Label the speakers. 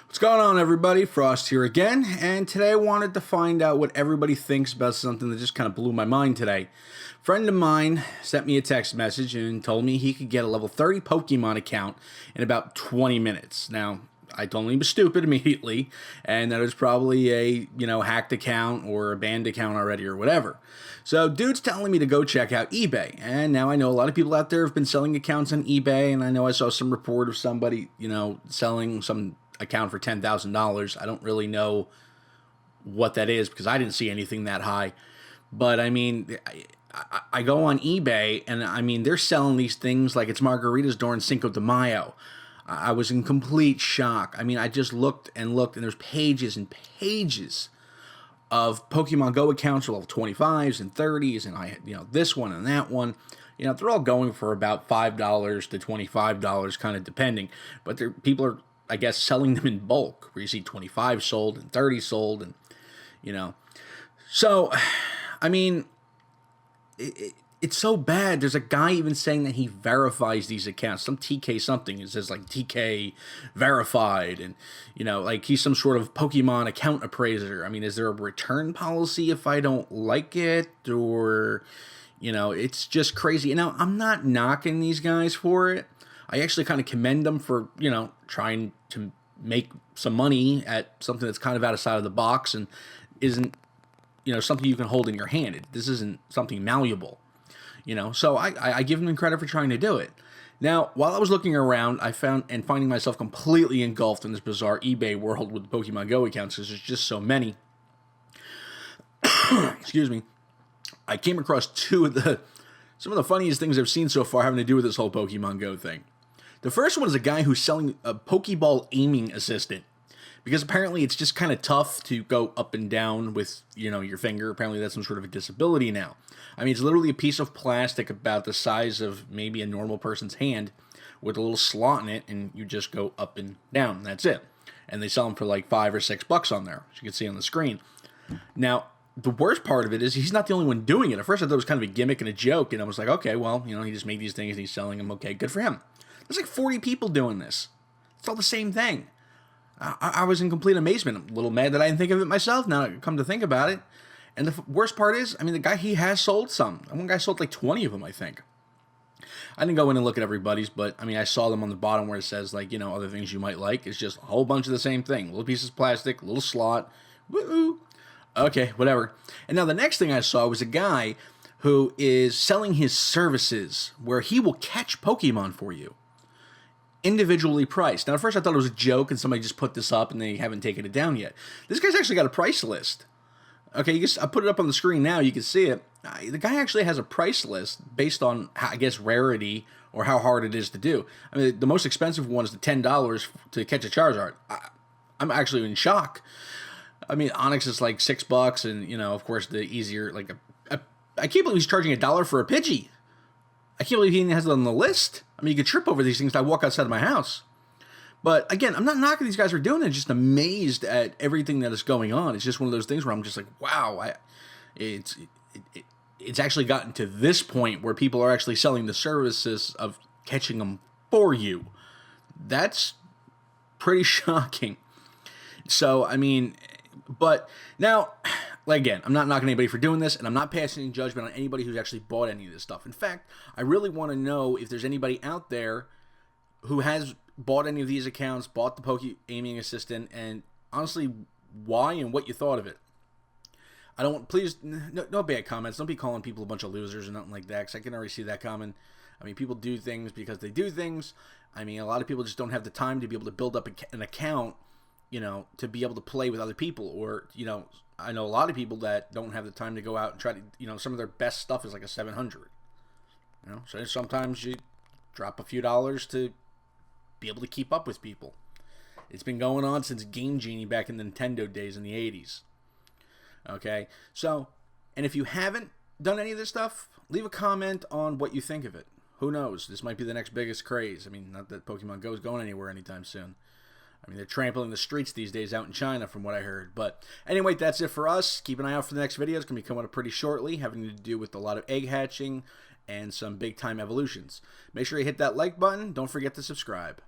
Speaker 1: What's going on, everybody? Frost here again, and today I wanted to find out what everybody thinks about something that just kind of blew my mind today. A friend of mine sent me a text message and told me he could get a level 30 Pokemon account in about 20 minutes. Now, I told him he was stupid immediately, and that it was probably a, hacked account or a banned account already or whatever. So, dude's telling me to go check out eBay, and now I know a lot of people out there have been selling accounts on eBay, and I know I saw some report of somebody, selling some account for $10,000. I don't really know what that is because I didn't see anything that high. But I mean, I go on eBay and I mean, they're selling these things like it's margaritas during Cinco de Mayo. I was in complete shock. I mean, I just looked and there's pages and pages of Pokemon Go accounts for level 25s and 30s and this one and that one. They're all going for about $5 to $25 kind of depending. But people are, I guess, selling them in bulk, where you see 25 sold and 30 sold, and So, I mean, it's so bad. There's a guy even saying that he verifies these accounts. Some TK something. It says like TK verified, and like he's some sort of Pokemon account appraiser. I mean, is there a return policy if I don't like it, or it's just crazy. Now, I'm not knocking these guys for it. I actually kind of commend them for, trying to make some money at something that's kind of outside of the box and isn't, something you can hold in your hand. This isn't something malleable, So I give them credit for trying to do it. Now, while I was looking around, I finding myself completely engulfed in this bizarre eBay world with Pokemon Go accounts because there's just so many. Excuse me. I came across some of the funniest things I've seen so far having to do with this whole Pokemon Go thing. The first one is a guy who's selling a Pokeball aiming assistant, because apparently it's just kind of tough to go up and down with, your finger. Apparently that's some sort of a disability now. I mean, it's literally a piece of plastic about the size of maybe a normal person's hand with a little slot in it, and you just go up and down. That's it. And they sell them for like $5 or $6 on there, as you can see on the screen. Now, the worst part of it is he's not the only one doing it. At first I thought it was kind of a gimmick and a joke, and I was like, okay, well, he just made these things and he's selling them. Okay, good for him. There's like 40 people doing this. It's all the same thing. I was in complete amazement. I'm a little mad that I didn't think of it myself now I come to think about it. And the worst part is, I mean, the guy, he has sold some. One guy sold like 20 of them, I think. I didn't go in and look at everybody's, but I mean, I saw them on the bottom where it says like, other things you might like. It's just a whole bunch of the same thing. Little pieces of plastic, little slot. Woo-hoo. Okay, whatever. And now the next thing I saw was a guy who is selling his services where he will catch Pokemon for you, individually priced. Now, at first I thought it was a joke and somebody just put this up and they haven't taken it down yet. This guy's actually got a price list. Okay, I put it up on the screen now. You can see it. The guy actually has a price list based on, I guess, rarity or how hard it is to do. I mean, the most expensive one is the $10 to catch a Charizard. I'm actually in shock. I mean, Onyx is like $6, and of course, the easier I can't believe he's charging $1 for a Pidgey. I can't believe he even has it on the list. I mean, you could trip over these things. I walk outside of my house. But again, I'm not knocking these guys for doing it. Just amazed at everything that is going on. It's just one of those things where I'm just like, wow. It's actually gotten to this point where people are actually selling the services of catching them for you. That's pretty shocking. So, I mean, but now, again, I'm not knocking anybody for doing this, and I'm not passing any judgment on anybody who's actually bought any of this stuff. In fact, I really want to know if there's anybody out there who has bought any of these accounts, bought the Poke Aiming Assistant, and honestly, why and what you thought of it. Please, no bad comments. Don't be calling people a bunch of losers or nothing like that, because I can already see that coming. I mean, people do things because they do things. I mean, a lot of people just don't have the time to be able to build up an account, to be able to play with other people, or, I know a lot of people that don't have the time to go out and try to, some of their best stuff is like a 700. So sometimes you drop a few dollars to be able to keep up with people. It's been going on since Game Genie back in the Nintendo days in the 80s. Okay, so, and if you haven't done any of this stuff, leave a comment on what you think of it. Who knows? This might be the next biggest craze. I mean, not that Pokemon Go is going anywhere anytime soon. I mean, they're trampling the streets these days out in China, from what I heard. But anyway, that's it for us. Keep an eye out for the next video. It's going to be coming up pretty shortly, having to do with a lot of egg hatching and some big-time evolutions. Make sure you hit that like button. Don't forget to subscribe.